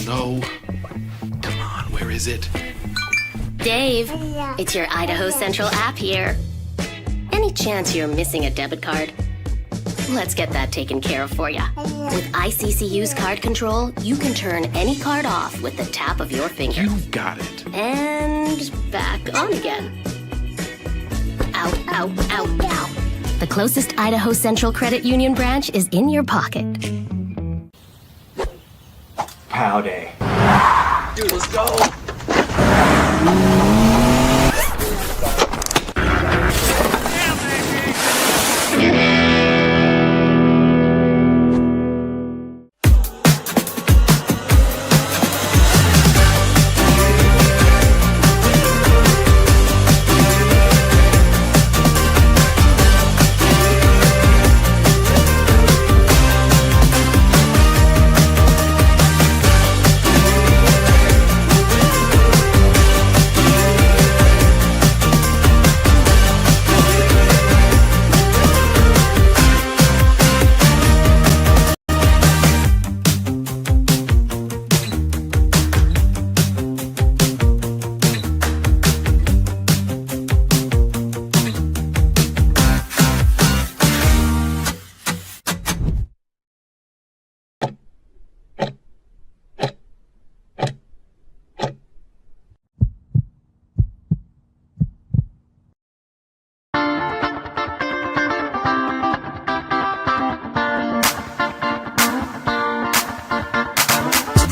No. Come on, where is it? Dave, it's your Idaho Central app here. Any chance you're missing a debit card? Let's get that taken care of for you. With ICCU's card control, you can turn any card off with the tap of your finger. You got it. And back on again. Out, out, out, out. The closest Idaho Central Credit Union branch is in your pocket. Pow day. Dude, let's go.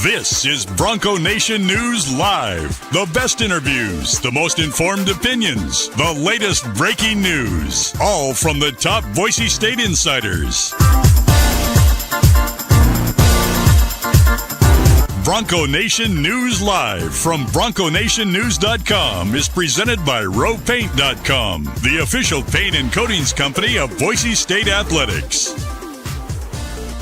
This is Bronco Nation News Live. The best interviews, the most informed opinions, the latest breaking news, all from the top Boise State insiders. Bronco Nation News Live from BroncoNationNews.com is presented by RowPaint.com, the official paint and coatings company of Boise State Athletics.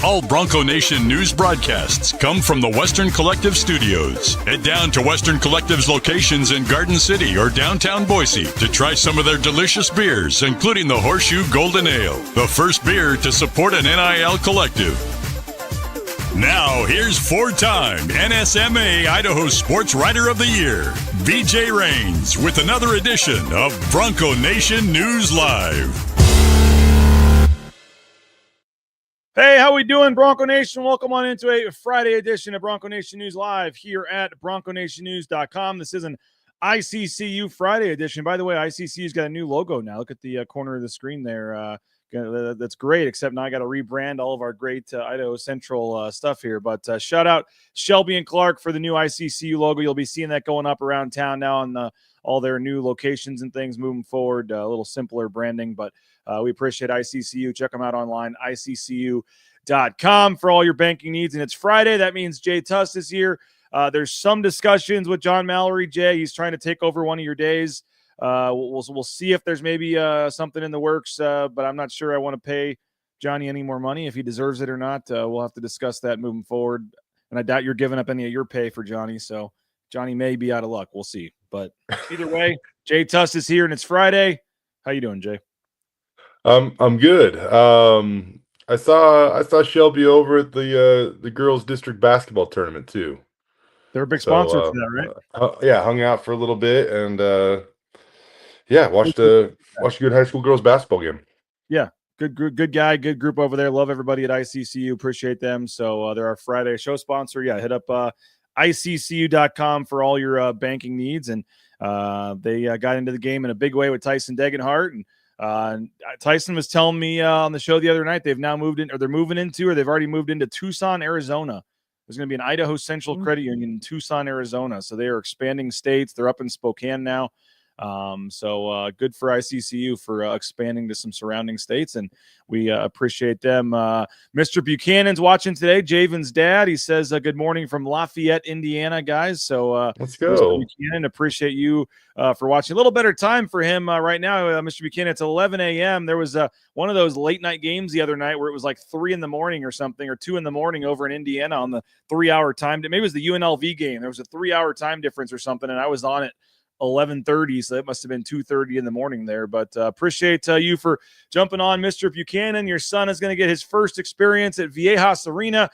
All Bronco Nation news broadcasts come from the Western Collective Studios. Head down to Western Collective's locations in Garden City or downtown Boise to try some of their delicious beers, including the Horseshoe Golden Ale, the first beer to support an NIL collective. Now, here's four-time NSMA Idaho Sports Writer of the Year, BJ Rains, with another edition of Bronco Nation News Live. Hey, how we doing, Bronco Nation? Welcome on into a Friday edition of Bronco Nation News Live here at BroncoNationNews.com. This is an ICCU Friday edition. By the way, ICCU's got a new logo now. Look at the corner of the screen there. That's great, except now I got to rebrand all of our great Idaho Central stuff here. But shout out Shelby and Clark for the new ICCU logo. You'll be seeing that going up around town now on all their new locations and things moving forward. A little simpler branding, but we appreciate ICCU. Check them out online, ICCU.com for all your banking needs. And it's Friday. That means Jay Tust is here. There's some discussions with John Mallory. Jay, he's trying to take over one of your days. We'll see if there's maybe something in the works, but I'm not sure I want to pay Johnny any more money if he deserves it or not. We'll have to discuss that moving forward. And I doubt you're giving up any of your pay for Johnny. So Johnny may be out of luck. We'll see. But either way, Jay Tust is here and it's Friday. How you doing, Jay? I'm good. I saw Shelby over at the girls' district basketball tournament too. They're a big sponsor for that, right? Yeah, hung out for a little bit and watched a good high school girls basketball game. Yeah, good guy, good group over there. Love everybody at ICCU. Appreciate them. So they're our Friday show sponsor. Yeah, hit up ICCU.com for all your banking needs. And they got into the game in a big way with Tyson Degenhart. And Tyson was telling me on the show the other night they've now moved in, or they've already moved into Tucson, Arizona. There's going to be an Idaho Central Credit Union in Tucson, Arizona. So they are expanding states. They're up in Spokane now. So good for ICCU for expanding to some surrounding states, and we appreciate them. Mr. Buchanan's watching today, Javen's dad. He says good morning from Lafayette, Indiana, guys. So let's go. Mr. Buchanan, appreciate you for watching. A little better time for him right now, Mr. Buchanan. It's 11 a.m. There was one of those late night games the other night where it was like 3 in the morning or something, or 2 in the morning over in Indiana on the 3-hour time. Maybe it was the UNLV game. There was a 3-hour time difference or something, and I was on it 11:30, so it must have been 2:30 in the morning there. But appreciate you for jumping on, Mr. Buchanan. Your son is going to get his first experience at Viejas Arena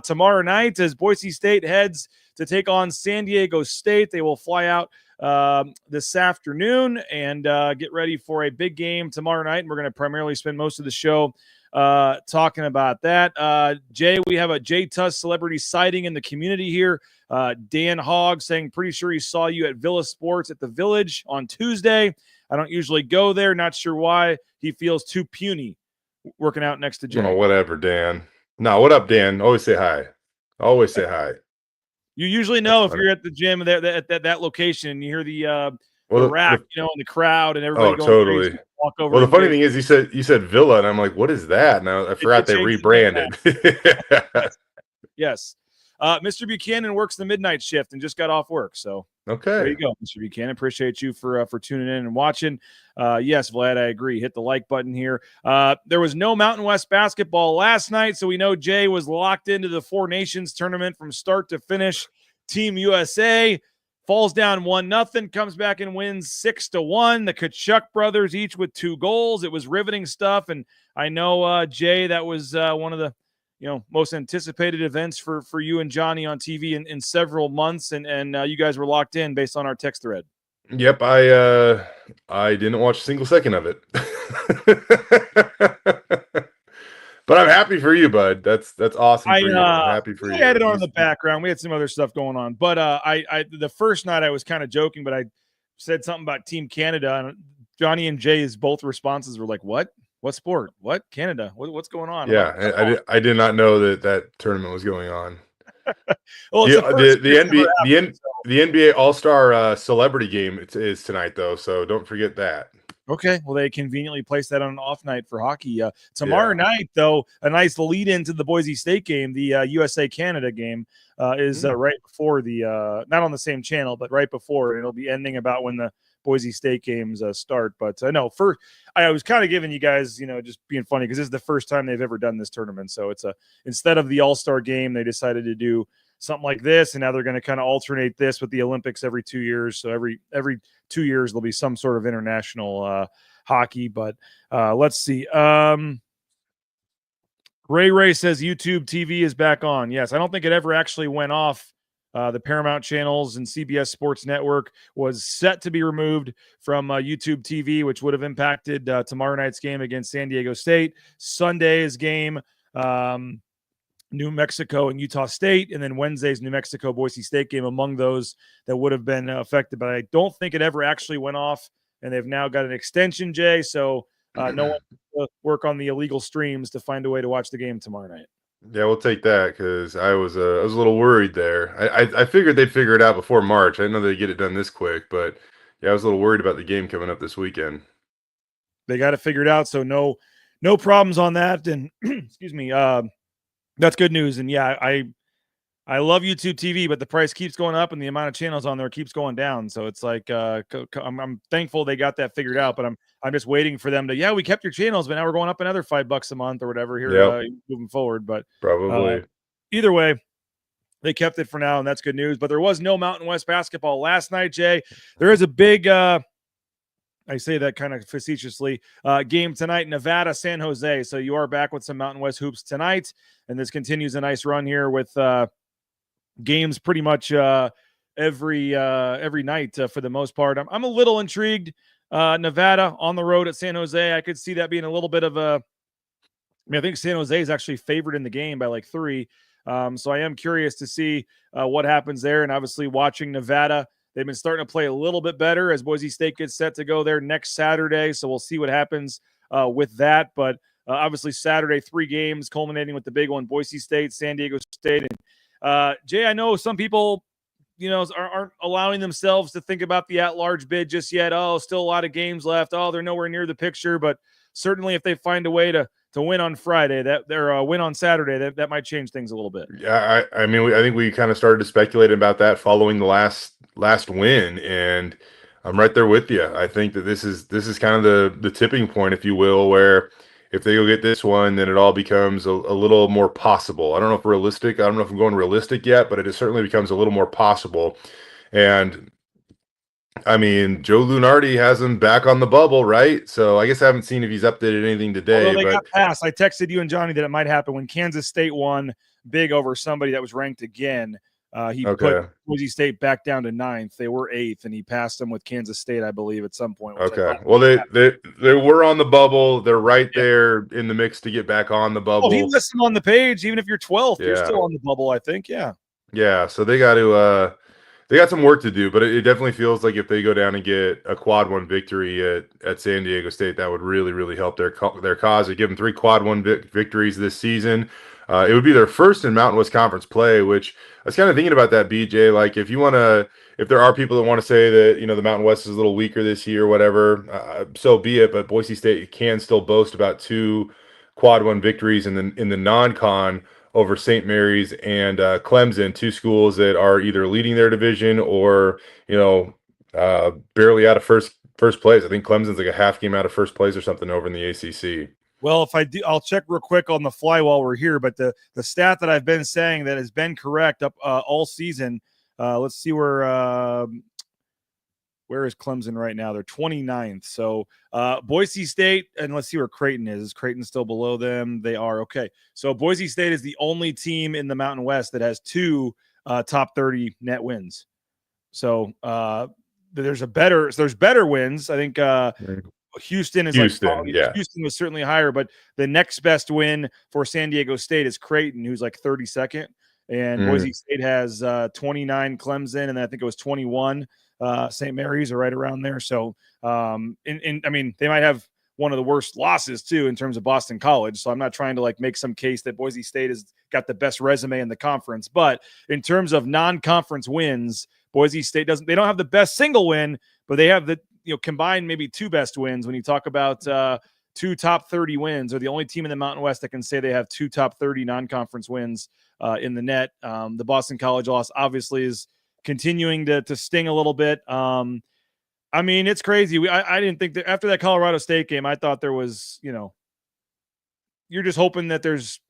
tomorrow night as Boise State heads to take on San Diego State. They will fly out this afternoon and get ready for a big game tomorrow night. And we're going to primarily spend most of the show talking about that. Jay, we have a Jay Tust celebrity sighting in the community here. Dan Hogg saying, pretty sure he saw you at Villa Sports at the Village on Tuesday. I don't usually go there. Not sure why. He feels too puny working out next to Jay. Oh, whatever, Dan. No, what up, Dan? Always say hi. Always say hi. You usually know if you're at the gym there at that location and you hear the rack, in the crowd and everybody going totally crazy. Walk over. Well, the funny thing is, you said Villa, and I'm like, what is that? Now I forgot they rebranded. Yes. Mr. Buchanan works the midnight shift and just got off work. So okay, there you go, Mr. Buchanan. Appreciate you for tuning in and watching. Yes, Vlad, I agree. Hit the like button here. There was no Mountain West basketball last night, so we know Jay was locked into the Four Nations tournament from start to finish. Team USA falls down 1-0, comes back and wins 6-1. The Kachuk brothers each with 2 goals. It was riveting stuff, and I know Jay, that was one of the most anticipated events for you and Johnny on TV in several months, and you guys were locked in based on our text thread. Yep, I didn't watch a single second of it. But I'm happy for you, bud. That's awesome for you. I'm happy for you. I had it on in the background. We had some other stuff going on. But I the first night I was kind of joking, but I said something about Team Canada, and Johnny and Jay's both responses were like, "What? What sport? What? Canada? What's going on?" Yeah, I did not know that tournament was going on. Well, the NBA All-Star celebrity game is tonight, though, so don't forget that. Okay, well, they conveniently placed that on an off night for hockey. Tomorrow night, though, a nice lead into the Boise State game, the USA-Canada game, is right before the not on the same channel, but right before, and it'll be ending about when the Boise State games start. But no, I was kind of giving you guys, just being funny because this is the first time they've ever done this tournament. So it's instead of the All-Star game, they decided to do something like this, and now they're going to kind of alternate this with the Olympics every 2 years. So every 2 years there'll be some sort of international hockey. But let's see. Ray says YouTube TV is back on. Yes, I don't think it ever actually went off. The Paramount channels and CBS Sports Network was set to be removed from YouTube TV, which would have impacted tomorrow night's game against San Diego State, Sunday's game, New Mexico and Utah State, and then Wednesday's New Mexico Boise State game among those that would have been affected. But I don't think it ever actually went off, and they've now got an extension, Jay, so no one will work on the illegal streams to find a way to watch the game tomorrow night. Yeah, we'll take that because I was a little worried there. I figured they'd figure it out before March. I didn't know they'd get it done this quick, but yeah, I was a little worried about the game coming up this weekend. They got it figured out, so no problems on that. And excuse me, that's good news. And yeah, I love YouTube TV, but the price keeps going up and the amount of channels on there keeps going down. So it's like I'm thankful they got that figured out, but I'm just waiting for them to, we kept your channels, but now we're going up another $5 a month or whatever here moving forward. But probably either way, they kept it for now, and that's good news. But there was no Mountain West basketball last night, Jay. There is a big I say that kind of facetiously, game tonight, Nevada, San Jose. So you are back with some Mountain West hoops tonight, and this continues a nice run here with games pretty much every night for the most part. I'm a little intrigued. Nevada on the road at San Jose. I could see that being a little bit of I think San Jose is actually favored in the game by like 3. So I am curious to see what happens there. And obviously watching Nevada, they've been starting to play a little bit better as Boise State gets set to go there next Saturday. So we'll see what happens with that. But obviously Saturday, 3 games culminating with the big one, Boise State, San Diego State. And Jay, I know some people, aren't allowing themselves to think about the at-large bid just yet. Oh, still a lot of games left. Oh, they're nowhere near the picture. But certainly if they find a way to win on Friday, that their win on Saturday, that might change things a little bit. Yeah, I think we kind of started to speculate about that following the last win, and I'm right there with you. I think that this is kind of the tipping point, if you will, where if they go get this one, then it all becomes a little more possible. I don't know if realistic. I don't know if I'm going realistic yet, but it certainly becomes a little more possible. And I mean, Joe Lunardi has him back on the bubble, right? So I guess I haven't seen if he's updated anything Although today, they but got passed, I texted you and Johnny that it might happen when Kansas State won big over somebody that was ranked again. He put okay. Boise State back down to 9th. They were 8th, and he passed them with Kansas State, I believe, at some point. Which I Okay. thought, Well, they were on the bubble. They're right yeah. there in the mix to get back on the Oh, he bubble. lists them on the page. Even if you're 12th, you're Yeah. still on the bubble, I think. Yeah. Yeah. So they got some work to do, but it definitely feels like if they go down and get a quad one victory at San Diego State, that would really, really help their cause. They give them 3 quad one victories this season. It would be their first in Mountain West Conference play, which I was kind of thinking about that, BJ. Like if there are people that want to say that, the Mountain West is a little weaker this year, or whatever, so be it. But Boise State can still boast about 2 quad one victories in the non-con over St. Mary's and Clemson, 2 schools that are either leading their division or barely out of first place. I think Clemson's like a half game out of first place or something over in the ACC. Well, if I do, I'll check real quick on the fly while we're here. But the stat that I've been saying that has been correct up all season. Let's see where is Clemson right now? They're 29th. So Boise State, and let's see where Creighton is. Is Creighton still below them? They are. Okay. So Boise State is the only team in the Mountain West that has 2 top 30 net wins. So there's better wins. I think Houston is Houston was certainly higher, but the next best win for San Diego State is Creighton, who's like 32nd. And Boise State has 29 Clemson, and then I think it was 21 St. Mary's, or right around there. So, I mean, they might have one of the worst losses too in terms of Boston College. So I'm not trying to like make some case that Boise State has got the best resume in the conference, but in terms of non-conference wins, Boise State they don't have the best single win, but they have the combined maybe 2 best wins. When you talk about 2 top 30 wins, they're the only team in the Mountain West that can say they have 2 top 30 non-conference wins in the net. The Boston College loss obviously is continuing to sting a little bit. I mean, it's crazy. I didn't think that after that Colorado State game, I thought there was, you're just hoping that there's,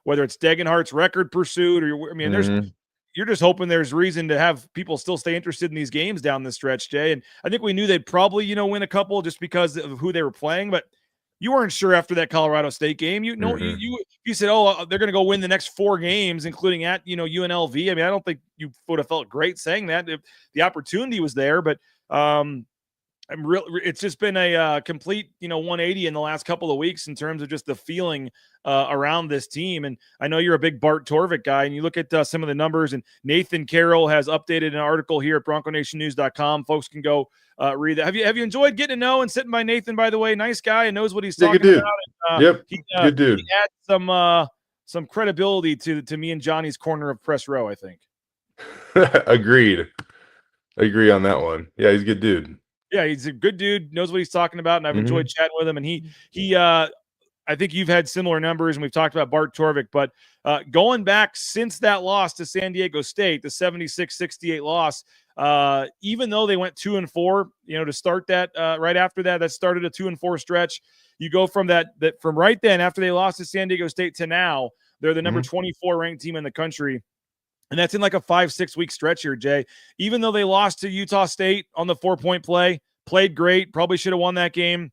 whether it's Degenhardt's record pursuit or, you're just hoping there's reason to have people still stay interested in these games down the stretch, Jay. And I think we knew they'd probably, win a couple just because of who they were playing, but you weren't sure after that Colorado State game. You said, oh, they're going to go win the next 4 games, including at, UNLV. I mean, I don't think you would have felt great saying that if the opportunity was there, but it's just been a complete 180 in the last couple of weeks in terms of just the feeling around this team. And I know you're a big Bart Torvik guy, and you look at some of the numbers, and Nathan Carroll has updated an article here at BroncoNationNews.com. Folks can go read that. Have you enjoyed getting to know and sitting by Nathan, by the way? Nice guy and knows what he's talking about. And, good dude. He adds some credibility to me and Johnny's corner of press row, I think. Agreed. I agree on that one. Yeah, he's a good dude. Yeah, he's a good dude, knows what he's talking about, and I've enjoyed chatting with him. And he I think you've had similar numbers, and we've talked about Bart Torvik, but going back since that loss to San Diego State, the 76-68 loss, even though they went 2-4, to start that right after that started a 2-4 stretch. You go from that from right then after they lost to San Diego State to now, they're the number 24 ranked team in the country. And that's in like a 5-6 week stretch here, Jay. Even though they lost to Utah State on the 4-point play, played great, probably should have won that game.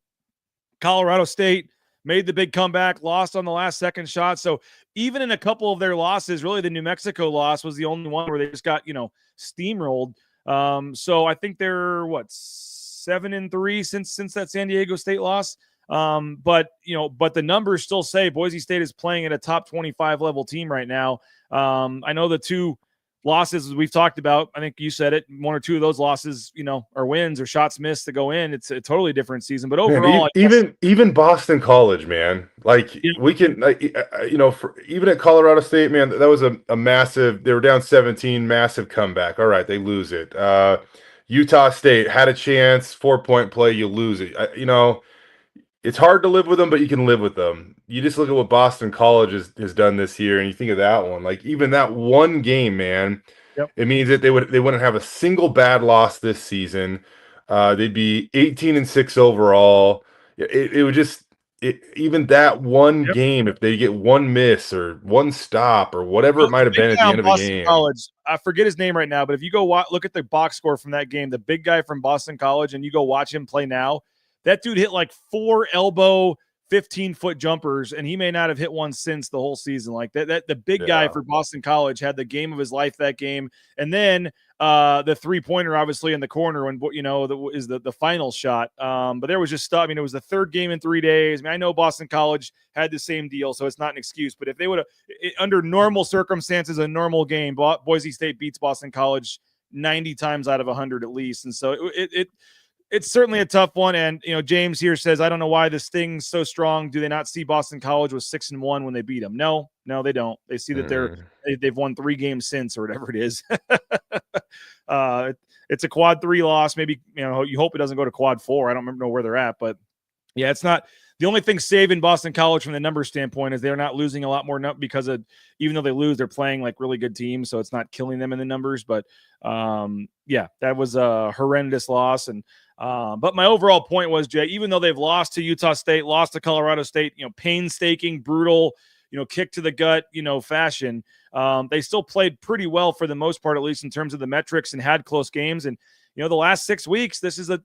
Colorado State made the big comeback, lost on the last second shot. So even in a couple of their losses, really the New Mexico loss was the only one where they just got, steamrolled. So I think they're 7-3 since that San Diego State loss. But the numbers still say Boise State is playing at a top 25 level team right now. I know the 2 losses we've talked about, I think you said it, 1 or 2 of those losses, are wins or shots missed to go in. It's a totally different season, but overall, even Boston College, man, we can, even at Colorado State, man, that was a massive, they were down 17, massive comeback. All right. They lose it. Utah State had a chance, 4-point play. You lose it. It's hard to live with them, but you can live with them. You just look at what Boston College has done this year, and you think of that one. Like even that one game, man, It means that they wouldn't have a single bad loss this season. They'd be 18-6 overall. It would just even that one Yep. game, if they get one miss or one stop or whatever it So might the have big been at guy the on end of a Boston game. College, I forget his name right now, but if you go look at the box score from that game, the big guy from Boston College, and you go watch him play now, that dude hit like 4 elbow 15-foot jumpers, and he may not have hit one since the whole season. Like that the big guy Yeah. for Boston College had the game of his life that game. And then the 3-pointer obviously in the corner when is the final shot. But there was just stuff. I mean, it was the third game in 3 days. I mean, I know Boston College had the same deal, so it's not an excuse. But if they would have, under normal circumstances, a normal game, Boise State beats Boston College 90 times out of 100 at least. And so it's certainly a tough one. And, James here says, I don't know why this thing's so strong. Do they not see Boston College was 6-1 when they beat them? No, they don't. They see that they've won 3 games since or whatever it is. It's a quad 3 loss. Maybe, you hope it doesn't go to quad 4. I don't know where they're at, but yeah, it's not. The only thing saving Boston College from the number standpoint is they're not losing a lot more because of, even though they lose, they're playing like really good teams. So it's not killing them in the numbers, but yeah, that was a horrendous loss. And, but my overall point was, Jay, even though they've lost to Utah State, lost to Colorado State, painstaking, brutal, kick to the gut, fashion, they still played pretty well for the most part, at least in terms of the metrics, and had close games. And, the last 6 weeks, the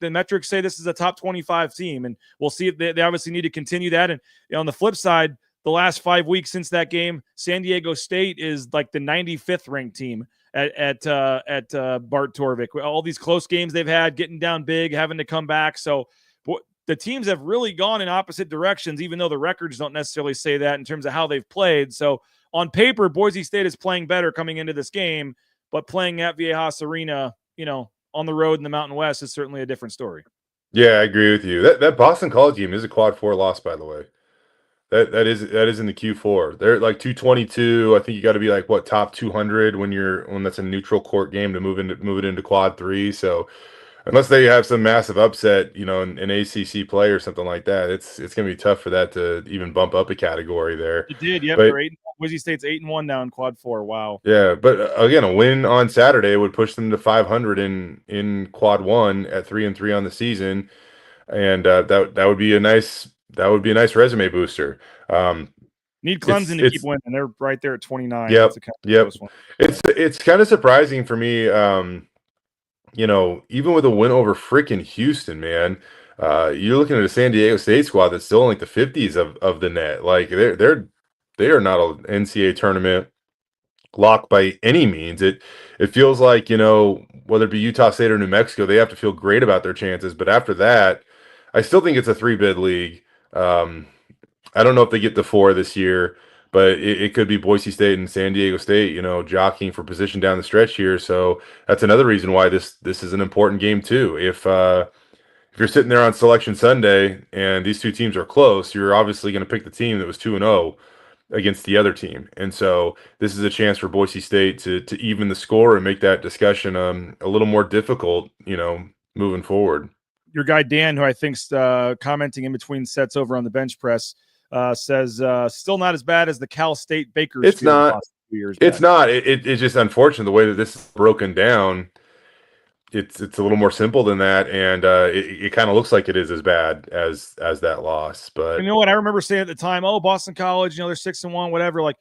metrics say this is a top 25 team, and we'll see if they obviously need to continue that. And on the flip side, the last 5 weeks since that game, San Diego State is like the 95th ranked team at Bart Torvik. All these close games they've had, getting down big, having to come back. So the teams have really gone in opposite directions, even though the records don't necessarily say that in terms of how they've played. So on paper, Boise State is playing better coming into this game, but playing at Viejas Arena, on the road in the Mountain West is certainly a different story. Yeah, I agree with you. That Boston College team is a quad 4 loss, by the way. That is in the Q4. They're like 222. I think you got to be like top 200 when that's a neutral court game to move it into quad 3. So unless they have some massive upset, in ACC play or something like that, it's going to be tough for that to even bump up a category there. It did, yep. But, Boise State's 8-1 now in quad 4. Wow. Yeah, but again, a win on Saturday would push them to 500 in quad 1 at 3-3 on the season, and that would be a nice resume booster. Need Clemson to keep winning. They're right there at 29. Yep. Yep. It's kind of surprising for me. Even with a win over freaking Houston, man, you're looking at a San Diego State squad that's still in like the 50s of the net. Like they are not an NCAA tournament lock by any means. It feels like, whether it be Utah State or New Mexico, they have to feel great about their chances. But after that, I still think it's a 3-bid league. I don't know if they get to 4 this year, but it could be Boise State and San Diego State, jockeying for position down the stretch here. So that's another reason why this is an important game too. If you're sitting there on Selection Sunday and these two teams are close, you're obviously going to pick the team that was 2-0 against the other team. And so this is a chance for Boise State to even the score and make that discussion a little more difficult, moving forward. Your guy Dan, who I think's commenting in between sets over on the bench press, says still not as bad as the Cal State Bakersfield. It's not. Last 2 years it's back. not. It's just unfortunate the way that this is broken down. It's a little more simple than that, and it kind of looks like it is as bad as that loss. But you know what? I remember saying at the time, "Oh, Boston College, they're 6-1, whatever." Like,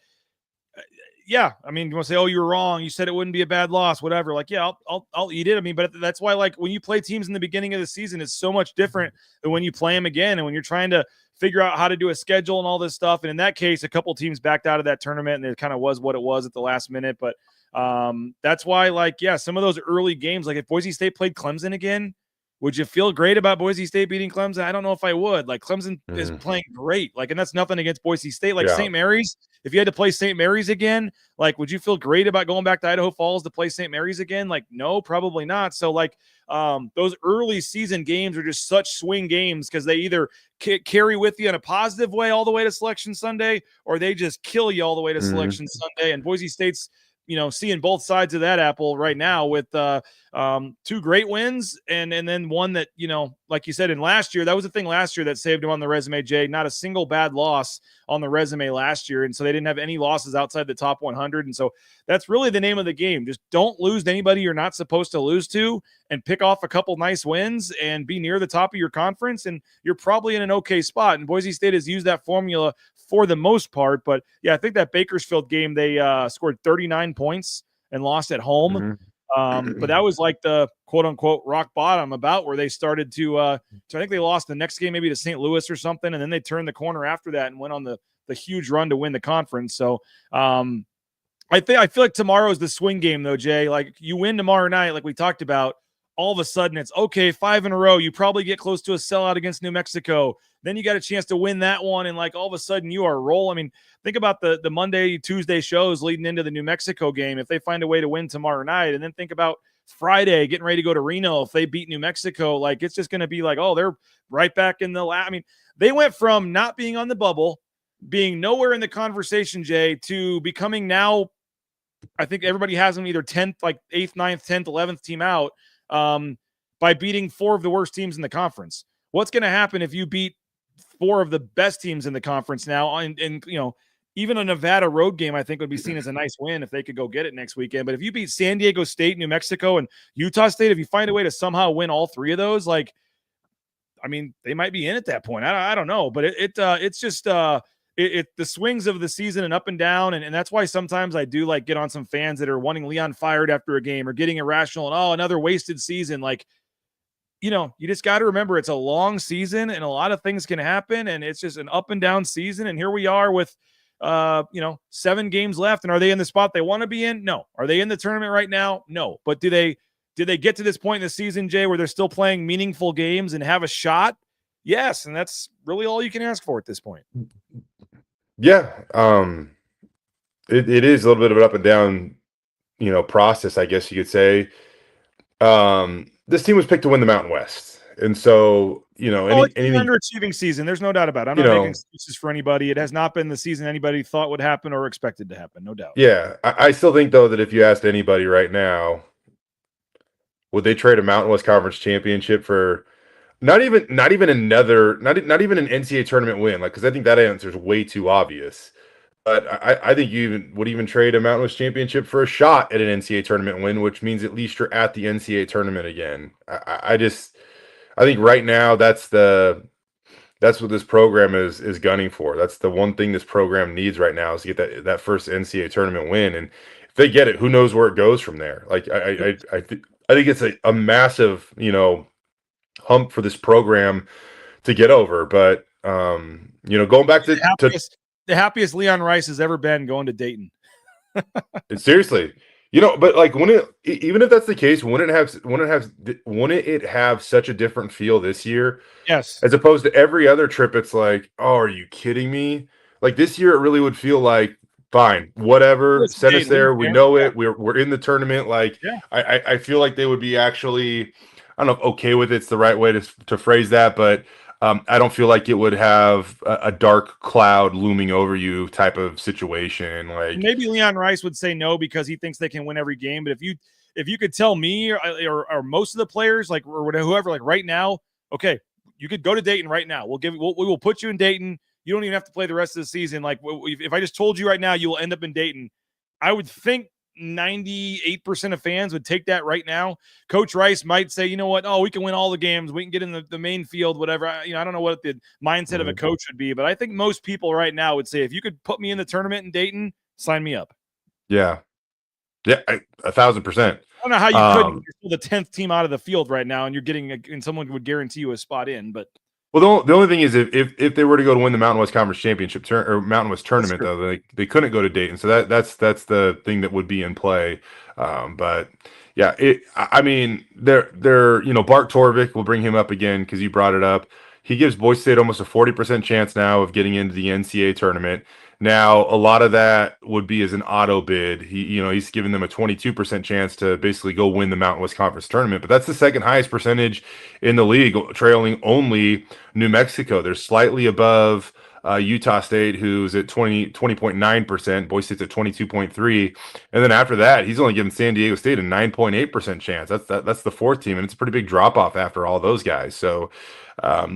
yeah, I mean, you want to say, "Oh, you were wrong. You said it wouldn't be a bad loss, whatever." Like, yeah, I'll eat it. I mean, but that's why, like, when you play teams in the beginning of the season, it's so much different than when you play them again, and when you're trying to figure out how to do a schedule and all this stuff. And in that case, a couple teams backed out of that tournament, and it kind of was what it was at the last minute. But that's why, like, yeah, some of those early games, like if Boise State played Clemson again, would you feel great about Boise State beating Clemson? I don't know if I would. Like, Clemson is playing great. Like, and that's nothing against Boise State. Like, St. Mary's, if you had to play St. Mary's again, like, would you feel great about going back to Idaho Falls to play St. Mary's again? Like, no, probably not. So, like, those early season games are just such swing games because they either carry with you in a positive way all the way to Selection Sunday, or they just kill you all the way to Selection Sunday. And Boise State's, seeing both sides of that apple right now with 2 great wins and then one that, like you said, in last year, that was the thing last year that saved him on the resume, Jay. Not a single bad loss on the resume last year. And so they didn't have any losses outside the top 100. And so that's really the name of the game. Just don't lose to anybody you're not supposed to lose to, and pick off a couple nice wins and be near the top of your conference. And you're probably in an okay spot. And Boise State has used that formula for the most part. But yeah, I think that Bakersfield game, they scored 39 points and lost at home. Mm-hmm. But that was like the quote unquote rock bottom, about where they started to I think they lost the next game maybe to St. Louis or something, and then they turned the corner after that and went on the huge run to win the conference. So I feel like tomorrow is the swing game though, Jay. Like, you win tomorrow night, like we talked about, all of a sudden it's okay, 5 in a row. You probably get close to a sellout against New Mexico. Then you got a chance to win that one, and like all of a sudden you are roll. I mean, think about the Monday, Tuesday shows leading into the New Mexico game. If they find a way to win tomorrow night, and then think about Friday getting ready to go to Reno. If they beat New Mexico, like, it's just going to be like, oh, they're right back in the I mean, they went from not being on the bubble, being nowhere in the conversation, Jay, to becoming now, I think everybody has them either 10th, like 8th, 9th, 10th, 11th team out by beating 4 of the worst teams in the conference. What's going to happen if you beat 4 of the best teams in the conference now? And you know, even a Nevada road game, I think, would be seen as a nice win if they could go get it next weekend. But if you beat San Diego State, New Mexico, and Utah State, if you find a way to somehow win all 3 of those, like, I mean, they might be in at that point. I don't know, but it's just the swings of the season and up and down. And that's why sometimes I do like get on some fans that are wanting Leon fired after a game or getting irrational and, oh, another wasted season. Like, you know, you just got to remember it's a long season and a lot of things can happen, and it's just an up and down season. And here we are with, 7 games left. And are they in the spot they want to be in? No. Are they in the tournament right now? No. But did they get to this point in the season, Jay, where they're still playing meaningful games and have a shot? Yes. And that's really all you can ask for at this point. Yeah. It is a little bit of an up and down, process, I guess you could say. This team was picked to win the Mountain West. And so, it's an underachieving season. There's no doubt about it. I'm not making excuses for anybody. It has not been the season anybody thought would happen or expected to happen. No doubt. Yeah. I still think, though, that if you asked anybody right now, would they trade a Mountain West Conference championship for not even an NCAA tournament win? Like, because I think that answer is way too obvious. But I think you would even trade a Mountain West championship for a shot at an NCAA tournament win, which means at least you're at the NCAA tournament again. I think right now that's what this program is gunning for. That's the one thing this program needs right now, is to get that first NCAA tournament win. And if they get it, who knows where it goes from there? Like, I think it's a massive, hump for this program to get over. But going back to the happiest Leon Rice has ever been going to Dayton. Seriously. But like, even if that's the case, wouldn't it have such a different feel this year? Yes. As opposed to every other trip, it's like, oh, are you kidding me? Like, this year, it really would feel like, fine, whatever, send us there. We know it. We're in the tournament. Like, yeah. I feel like they would be actually, I don't know if okay with it's the right way to phrase that, but I don't feel like it would have a dark cloud looming over you type of situation. Like, maybe Leon Rice would say no because he thinks they can win every game. But if you could tell me or most of the players, like, or whoever, like, right now, okay, you could go to Dayton right now. We will put you in Dayton. You don't even have to play the rest of the season. Like, if I just told you right now, you will end up in Dayton, I would think 98% of fans would take that right now. Coach Rice might say, you know what? Oh, we can win all the games. We can get in the main field, whatever. I don't know what the mindset of a coach would be, but I think most people right now would say, if you could put me in the tournament in Dayton, sign me up. Yeah. Yeah. 1,000%. I don't know how you couldn't. You're still the 10th team out of the field right now, and you're getting and someone would guarantee you a spot in, but. Well, the only thing is, if they were to go to win the Mountain West Conference Championship or Mountain West Tournament, though, they couldn't go to Dayton. So that's the thing that would be in play. But yeah, I mean, Bart Torvik, will bring him up again because you brought it up. He gives Boise State almost a 40% chance now of getting into the NCAA tournament. Now, a lot of that would be as an auto bid. He's giving them a 22% chance to basically go win the Mountain West Conference tournament, but that's the second highest percentage in the league, trailing only New Mexico. They're slightly above Utah State, who's at 20.9%, Boise State's at 22.3%, and then after that, he's only given San Diego State a 9.8% chance. That's the fourth team, and it's a pretty big drop off after all those guys. So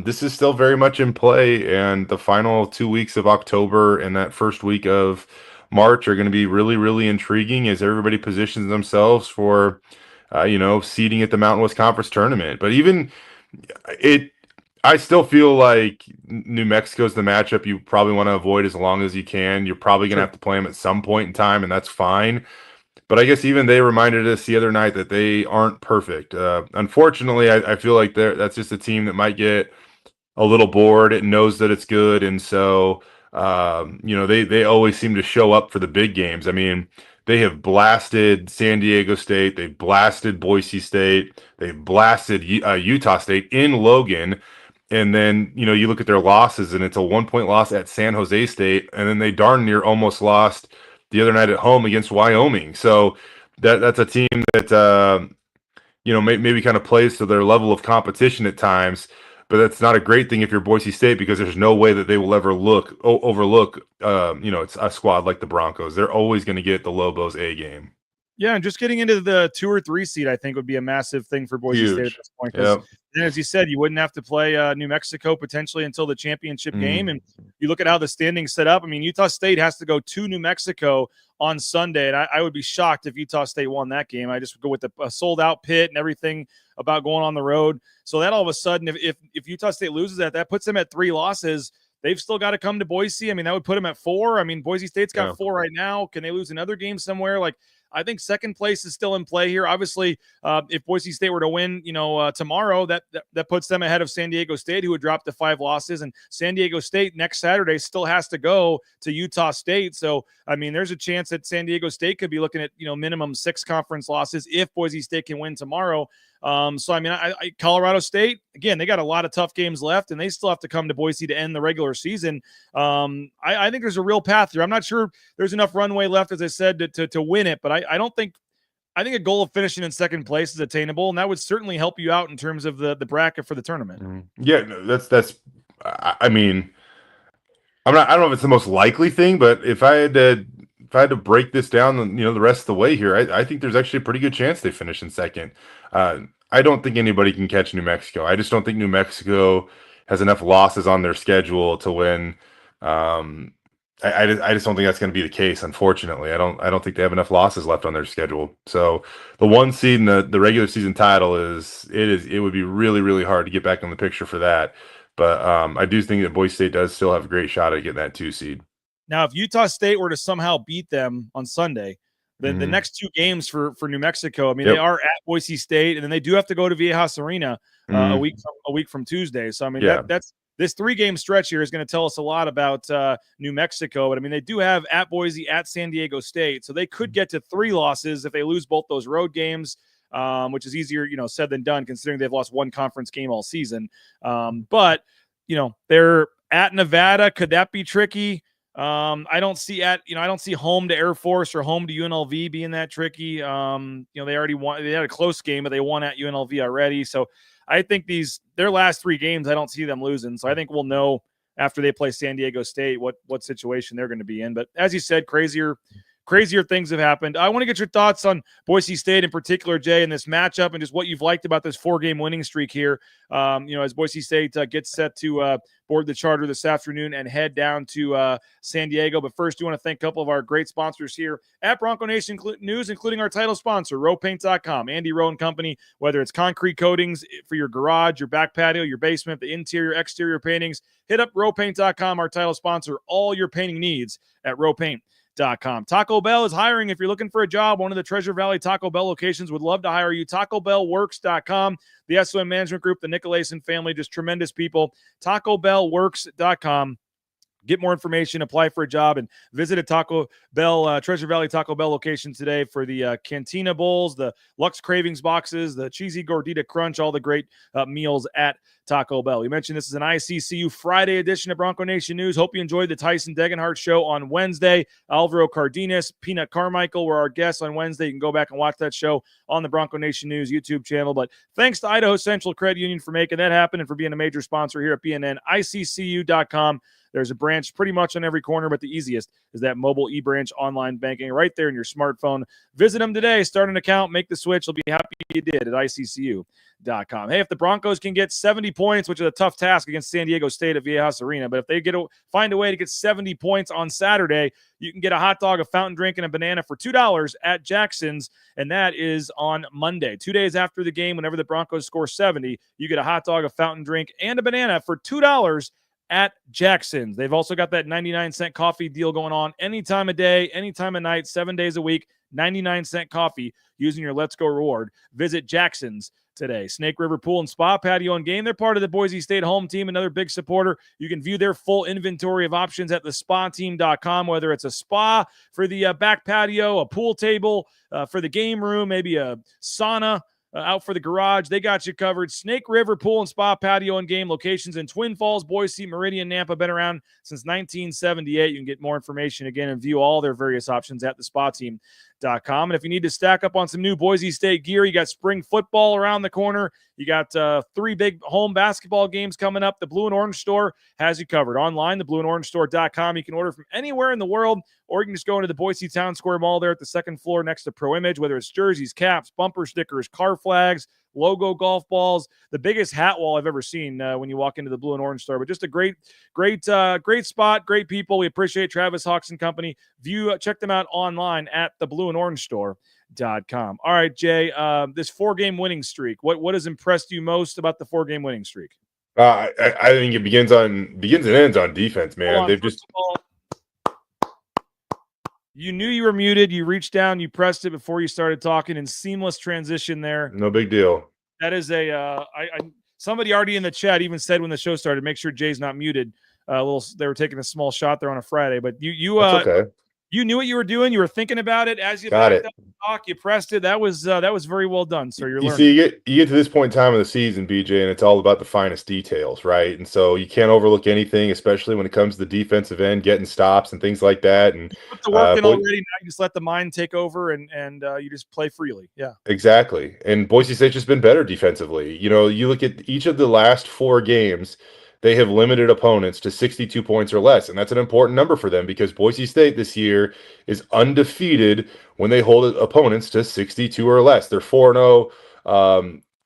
this is still very much in play, and the final 2 weeks of October and that first week of March are going to be really, really intriguing as everybody positions themselves for, seeding at the Mountain West Conference tournament. But even it, I still feel like New Mexico's the matchup you probably want to avoid as long as you can. You're probably going to have to play them at some point in time, and that's fine. But I guess even they reminded us the other night that they aren't perfect. Unfortunately, I feel like that's just a team that might get a little bored. It knows that it's good, and so they always seem to show up for the big games. I mean, they have blasted San Diego State, they've blasted Boise State, they've blasted Utah State in Logan, and then you look at their losses, and it's a 1-point loss at San Jose State, and then they darn near almost lost the other night at home against Wyoming. So that's a team that maybe kind of plays to their level of competition at times. But that's not a great thing if you're Boise State, because there's no way that they will ever overlook it's a squad like the Broncos. They're always going to get the Lobos A game. Yeah, and just getting into the 2 or 3 seed, I think, would be a massive thing for Boise State at this point. Because then, as you said, you wouldn't have to play New Mexico potentially until the championship game. And you look at how the standings set up. I mean, Utah State has to go to New Mexico on Sunday, and I would be shocked if Utah State won that game. I just would go with a sold-out pit and everything about going on the road. So that all of a sudden, if Utah State loses that puts them at 3 losses. They've still got to come to Boise. I mean, that would put them at 4. I mean, Boise State's got 4 right now. Can they lose another game somewhere? I think second place is still in play here. Obviously, if Boise State were to win, tomorrow, that puts them ahead of San Diego State, who would drop to 5 losses. And San Diego State next Saturday still has to go to Utah State. So, I mean, there's a chance that San Diego State could be looking at, minimum 6 conference losses if Boise State can win tomorrow. So, I mean, Colorado State, again, they got a lot of tough games left, and they still have to come to Boise to end the regular season. I think there's a real path here. I'm not sure there's enough runway left, as I said, to win it, but I don't think – I think a goal of finishing in second place is attainable, and that would certainly help you out in terms of the bracket for the tournament. Yeah, that's – I mean, I don't know if it's the most likely thing, but if I had to break this down, the rest of the way here, I think there's actually a pretty good chance they finish in second. I don't think anybody can catch New Mexico. I just don't think New Mexico has enough losses on their schedule to win. I just don't think that's going to be the case. Unfortunately, I don't think they have enough losses left on their schedule. So the 1 seed in the regular season title it would be really, really hard to get back in the picture for that. But I do think that Boise State does still have a great shot at getting that 2 seed. Now, if Utah State were to somehow beat them on Sunday, then the next 2 games for New Mexico, I mean, they are at Boise State, and then they do have to go to Viejas Arena a week from Tuesday. So, I mean, that's this 3-game stretch here is going to tell us a lot about New Mexico. But, I mean, they do have at Boise, at San Diego State. So they could get to 3 losses if they lose both those road games, which is easier, said than done, considering they've lost 1 conference game all season. But, they're at Nevada. Could that be tricky? I don't see home to Air Force or home to UNLV being that tricky. They already won. They had a close game, but they won at UNLV already. So I think their last 3 games, I don't see them losing. So I think we'll know after they play San Diego State what situation they're going to be in. But as you said, crazier things have happened. I want to get your thoughts on Boise State in particular, Jay, in this matchup and just what you've liked about this 4-game winning streak here. As Boise State gets set to board the charter this afternoon and head down to San Diego. But first, we want to thank a couple of our great sponsors here at Bronco Nation News, including our title sponsor, rowpaint.com. Andy Rowe and Company, whether it's concrete coatings for your garage, your back patio, your basement, the interior, exterior paintings, hit up rowpaint.com, our title sponsor. All your painting needs at rowpaint.com. Taco Bell is hiring. If you're looking for a job, one of the Treasure Valley Taco Bell locations would love to hire you. TacoBellWorks.com. The SOM Management Group, the Nicolason family, just tremendous people. TacoBellWorks.com. Get more information, apply for a job, and visit a Taco Bell, Treasure Valley Taco Bell location today for the Cantina Bowls, the Lux Cravings boxes, the Cheesy Gordita Crunch, all the great meals at Taco Bell. We mentioned this is an ICCU Friday edition of Bronco Nation News. Hope you enjoyed the Tyson Degenhart show on Wednesday. Alvaro Cardenas, Peanut Carmichael were our guests on Wednesday. You can go back and watch that show on the Bronco Nation News YouTube channel. But thanks to Idaho Central Credit Union for making that happen and for being a major sponsor here at BNN, ICCU.com. There's a branch pretty much on every corner, but the easiest is that mobile eBranch online banking right there in your smartphone. Visit them today, start an account, make the switch. You'll be happy you did at ICCU.com. Hey, if the Broncos can get 70 points, which is a tough task against San Diego State at Viejas Arena, but if they find a way to get 70 points on Saturday, you can get a hot dog, a fountain drink, and a banana for $2 at Jackson's, and that is on Monday. 2 days after the game, whenever the Broncos score 70, you get a hot dog, a fountain drink, and a banana for $2 at Jackson's. They've also got that 99-cent coffee deal going on any time of day, any time of night, 7 days a week, 99-cent coffee using your Let's Go reward. Visit Jackson's today. Snake River Pool and Spa Patio and Game. They're part of the Boise State home team, another big supporter. You can view their full inventory of options at thespateam.com, whether it's a spa for the back patio, a pool table for the game room, maybe a sauna out for the garage. They got you covered. Snake River Pool and Spa Patio and Game, locations in Twin Falls, Boise, Meridian, Nampa. Been around since 1978. You can get more information again and view all their various options at thespateam.com. And if you need to stack up on some new Boise State gear, you got spring football around the corner. You got 3 big home basketball games coming up. The Blue and Orange Store has you covered. Online, theblueandorangestore.com. You can order from anywhere in the world, or you can just go into the Boise Town Square Mall there at the second floor next to Pro Image, whether it's jerseys, caps, bumper stickers, car flags, logo golf balls, the biggest hat wall I've ever seen when you walk into the Blue and Orange Store. But just a great spot, great people. We appreciate Travis Hawks and company. Check them out online at theblueandorangestore.com. All right, Jay, this 4-game winning streak. What has impressed you most about the 4-game winning streak? I think it begins and ends on defense, man. They've just. You knew you were muted. You reached down, you pressed it before you started talking, and seamless transition there. No big deal. That is somebody already in the chat even said when the show started, make sure Jay's not muted. They were taking a small shot there on a Friday, but Okay. You knew what you were doing. You were thinking about it as you got talk. You pressed it. That was very well done, sir. You're learning. See, you get to this point in time of the season, BJ, and it's all about the finest details, right? And so you can't overlook anything, especially when it comes to the defensive end, getting stops and things like that. And you put the work in already. Now you just let the mind take over, and you just play freely. Yeah, exactly. And Boise State's just been better defensively. You know, you look at each of the last 4 games. They have limited opponents to 62 points or less, and that's an important number for them because Boise State this year is undefeated when they hold opponents to 62 or less. They're 4-0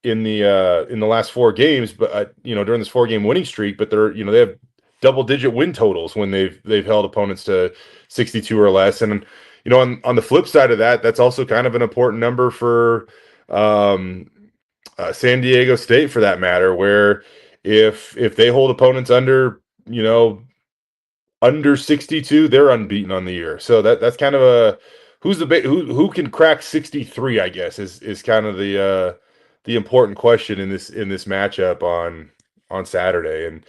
in the last 4 games, but during this 4-game winning streak. But they have double-digit win totals when they've held opponents to 62 or less. And on the flip side of that, that's also kind of an important number for San Diego State, for that matter, where if they hold opponents under 62, they're unbeaten on the year. So that's kind of who can crack 63, I guess, is kind of the important question in this matchup on Saturday. And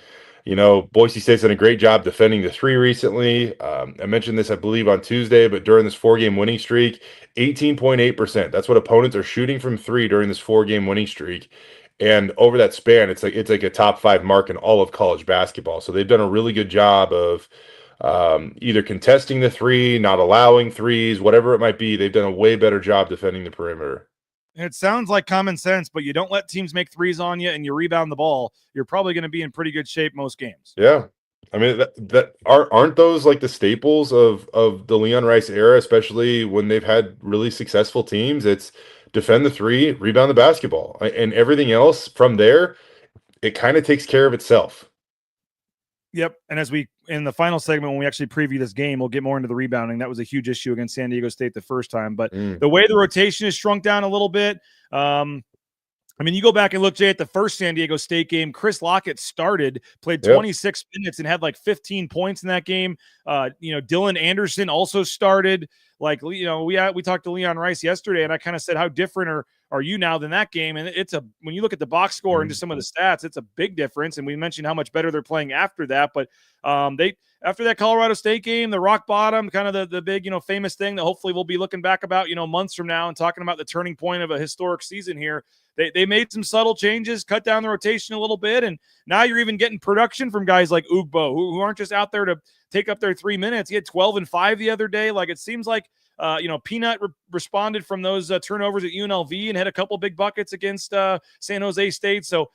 Boise State's done a great job defending the 3 recently. I mentioned this, I believe, on Tuesday, but during this 4-game winning streak, 18.8%. That's what opponents are shooting from 3 during this 4-game winning streak. And over that span, it's like a top 5 mark in all of college basketball. So they've done a really good job of either contesting the 3, not allowing 3s, whatever it might be. They've done a way better job defending the perimeter. It sounds like common sense, but you don't let teams make 3s on you and you rebound the ball, you're probably going to be in pretty good shape most games. Yeah. I mean, aren't those like the staples of the Leon Rice era, especially when they've had really successful teams? It's defend the 3, rebound the basketball, and everything else from there, it kind of takes care of itself. Yep. And as in the final segment, when we actually preview this game, we'll get more into the rebounding. That was a huge issue against San Diego State the first time, but the way the rotation is shrunk down a little bit. You go back and look, Jay, at the first San Diego State game, Chris Lockett played 26 minutes and had like 15 points in that game. Dylan Anderson also started. We talked to Leon Rice yesterday, and I kind of said, how different are you now than that game? And when you look at the box score and just some of the stats, it's a big difference. And we mentioned how much better they're playing after that. But after that Colorado State game, the rock bottom, kind of the big, famous thing that hopefully we'll be looking back about, months from now and talking about the turning point of a historic season here. They made some subtle changes, cut down the rotation a little bit, and now you're even getting production from guys like Ugbo, who aren't just out there to take up their 3 minutes. He had 12 and 5 the other day. Like, it seems like Peanut responded from those turnovers at UNLV and had a couple big buckets against San Jose State. So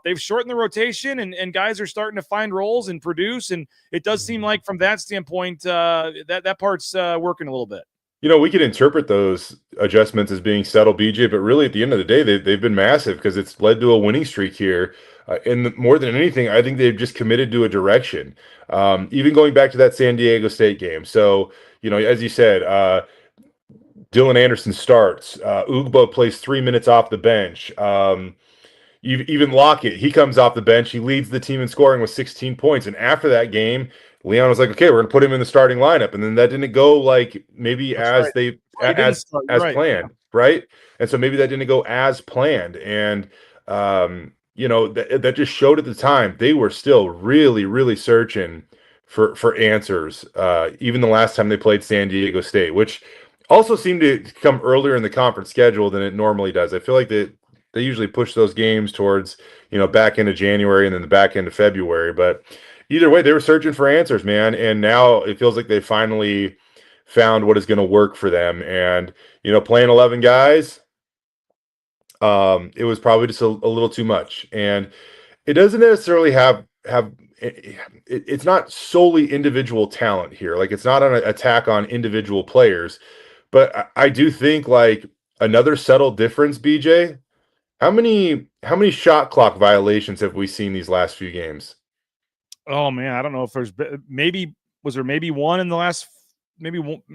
they've shortened the rotation, and guys are starting to find roles and produce. And it does seem like from that standpoint, that part's working a little bit. We could interpret those adjustments as being subtle, BJ, but really at the end of the day, they've been massive because it's led to a winning streak here. And more than anything, I think they've just committed to a direction. Even going back to that San Diego State game. So, as you said, Dylan Anderson starts. Ugbo plays 3 minutes off the bench. Even Lockett, he comes off the bench. He leads the team in scoring with 16 points. And after that game, Leon was like, okay, we're going to put him in the starting lineup. And then that didn't go like maybe as planned, right? And so maybe that didn't go as planned. And, that just showed at the time they were still really, really searching for answers. Even the last time they played San Diego State, which also seemed to come earlier in the conference schedule than it normally does. I feel like they usually push those games towards, back into January and then the back end of February. But either way, they were searching for answers, man. And now it feels like they finally found what is going to work for them. And, playing 11 guys, it was probably just a little too much. And it doesn't necessarily have it's not solely individual talent here. Like, it's not an attack on individual players. But I do think, like, another subtle difference, BJ, how many shot clock violations have we seen these last few games? Oh man, I don't know if there's was there maybe one in the last maybe two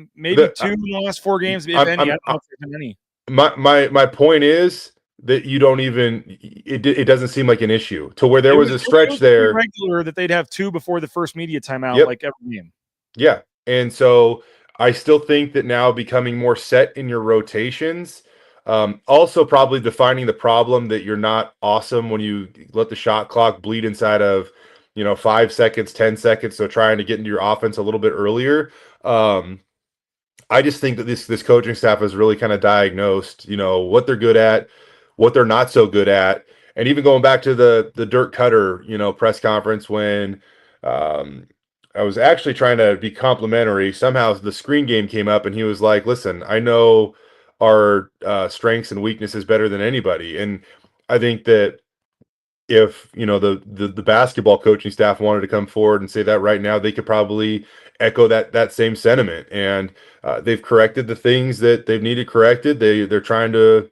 in the last 4 games, if any. I don't know if there's been any. My point is that you don't even it doesn't seem like an issue to where there was a stretch there regular that they'd have 2 before the first media timeout, like every game. Yeah, and so I still think that now becoming more set in your rotations. Also probably defining the problem that you're not awesome when you let the shot clock bleed inside of 5 seconds, 10 seconds. So trying to get into your offense a little bit earlier. I just think that this coaching staff has really kind of diagnosed, what they're good at, what they're not so good at. And even going back to the Dirk Cutter, press conference when I was actually trying to be complimentary. Somehow the screen game came up and he was like, listen, I know our strengths and weaknesses better than anybody. And I think that if the basketball coaching staff wanted to come forward and say that right now, they could probably echo that same sentiment. And they've corrected the things that they've needed corrected. They're trying to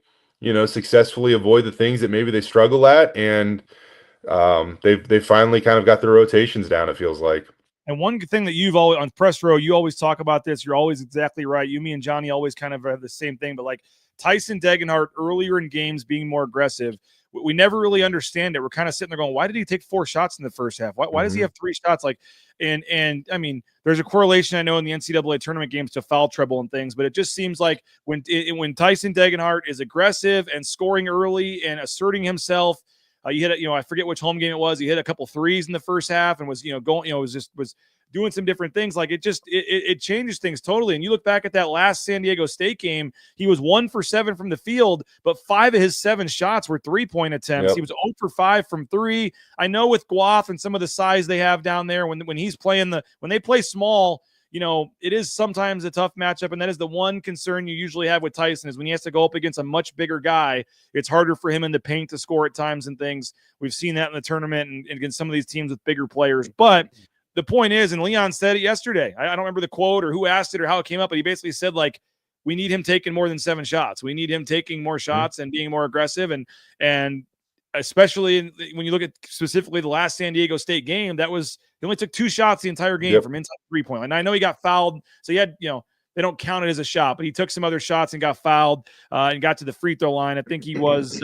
successfully avoid the things that maybe they struggle at, and they've finally kind of got their rotations down, it feels like. And one thing that you've always on press row, you always talk about this. You're always exactly right. You, me, and Johnny always kind of have the same thing. But like Tyson Degenhart earlier in games being more aggressive, we never really understand it. We're kind of sitting there going, why did he take 4 shots in the first half? Why does he have 3 shots? Like, and I mean, there's a correlation I know in the NCAA tournament games to foul trouble and things, but it just seems like when Tyson Degenhart is aggressive and scoring early and asserting himself. He hit it, I forget which home game it was. He hit a couple threes in the first half and was, was doing some different things. Like it changes things totally. And you look back at that last San Diego State game, he was 1 for 7 from the field, but 5 of his 7 shots were 3-point attempts. Yep. He was 0 for 5 from 3. I know with Guaf and some of the size they have down there, when he's playing when they play small, it is sometimes a tough matchup, and that is the one concern you usually have with Tyson is when he has to go up against a much bigger guy, it's harder for him in the paint to score at times and things. We've seen that in the tournament and against some of these teams with bigger players. But the point is, and Leon said it yesterday, I don't remember the quote or who asked it or how it came up, but he basically said, like, we need him taking more than 7 shots. We need him taking more shots and being more aggressive. And especially when you look at specifically the last San Diego State game, he only took 2 shots the entire game from inside 3-point line. And I know he got fouled, so he had, they don't count it as a shot, but he took some other shots and got fouled and got to the free throw line. I think he was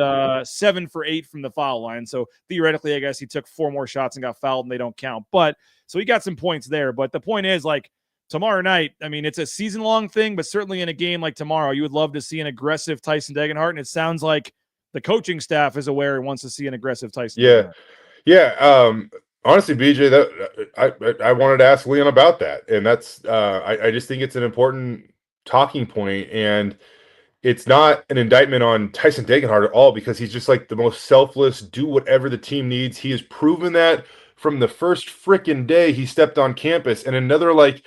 7 for 8 from the foul line. So theoretically, I guess he took 4 more shots and got fouled, and they don't count. But so he got some points there. But the point is, like, tomorrow night, I mean, it's a season-long thing, but certainly in a game like tomorrow, you would love to see an aggressive Tyson Degenhart, and it sounds like the coaching staff is aware and wants to see an aggressive Tyson. Yeah. Honestly, BJ, that I wanted to ask Leon about that, and that's I just think it's an important talking point, and it's not an indictment on Tyson Degenhart at all because he's just like the most selfless, do whatever the team needs. He has proven that from the first freaking day he stepped on campus, and another like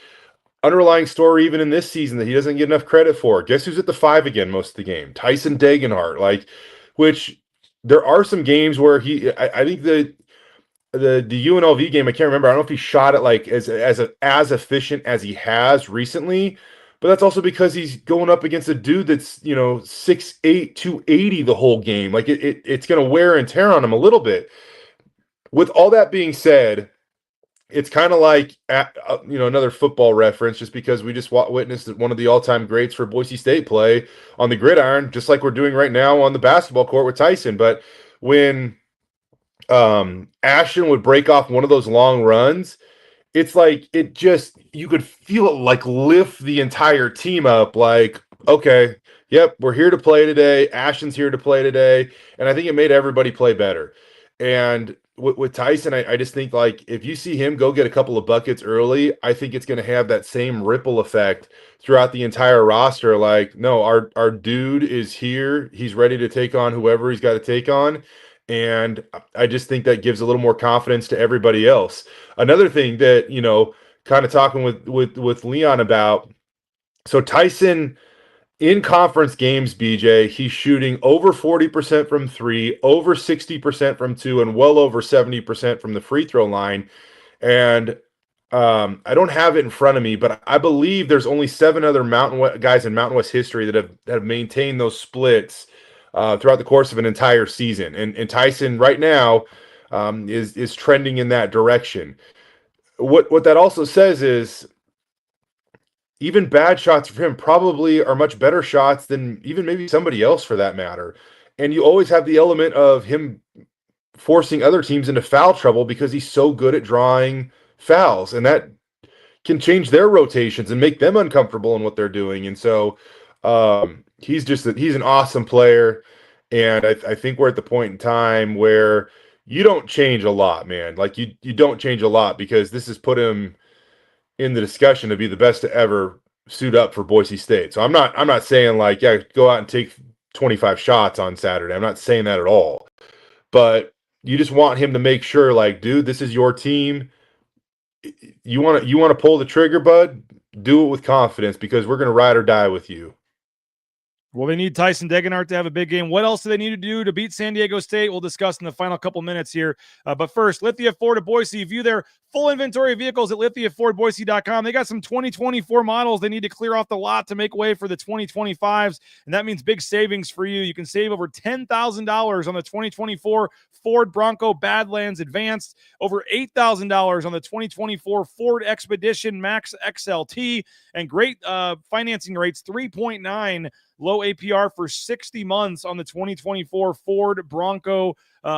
underlying story even in this season that he doesn't get enough credit for. Guess who's at the 5 again most of the game? Tyson Degenhart. Which there are some games where I think the UNLV game, I can't remember. I don't know if he shot it like as efficient as he has recently, but that's also because he's going up against a dude that's 6'8", 280 the whole game. Like it's going to wear and tear on him a little bit. With all that being said, it's kind of like another football reference, just because we just witnessed one of the all-time greats for Boise State play on the gridiron, just like we're doing right now on the basketball court with Tyson. But when Ashton would break off one of those long runs, it's like you could feel it like lift the entire team up. Like, okay, yep, we're here to play today. Ashton's here to play today, and I think it made everybody play better. And with Tyson, I just think, like, if you see him go get a couple of buckets early, I think it's going to have that same ripple effect throughout the entire roster. Like, no, our dude is here. He's ready to take on whoever he's got to take on. And I just think that gives a little more confidence to everybody else. Another thing that, kind of talking with Leon about, so Tyson in conference games, BJ, he's shooting over 40% from 3, over 60% from 2, and well over 70% from the free throw line. And I don't have it in front of me, but I believe there's only 7 other guys in Mountain West history that have maintained those splits throughout the course of an entire season. And Tyson right now is trending in that direction. What that also says is, even bad shots for him probably are much better shots than even maybe somebody else for that matter. And you always have the element of him forcing other teams into foul trouble because he's so good at drawing fouls, and that can change their rotations and make them uncomfortable in what they're doing. And so he's an awesome player. And I think we're at the point in time where you don't change a lot, man. Like you don't change a lot, because this has put him in the discussion to be the best to ever suit up for Boise State. So I'm not saying like, yeah, go out and take 25 shots on Saturday. I'm not saying that at all. But you just want him to make sure, like, dude, this is your team. You want to pull the trigger, bud? Do it with confidence, because we're going to ride or die with you. Well, they need Tyson Degenhart to have a big game. What else do they need to do to beat San Diego State? We'll discuss in the final couple minutes here. But first, Lithia Ford of Boise. View their full inventory of vehicles at lithiafordboise.com. They got some 2024 models they need to clear off the lot to make way for the 2025s, and that means big savings for you. You can save over $10,000 on the 2024 Ford Bronco Badlands Advanced, over $8,000 on the 2024 Ford Expedition Max XLT, and great financing rates, 3.9 low APR for 60 months on the 2024 Ford Bronco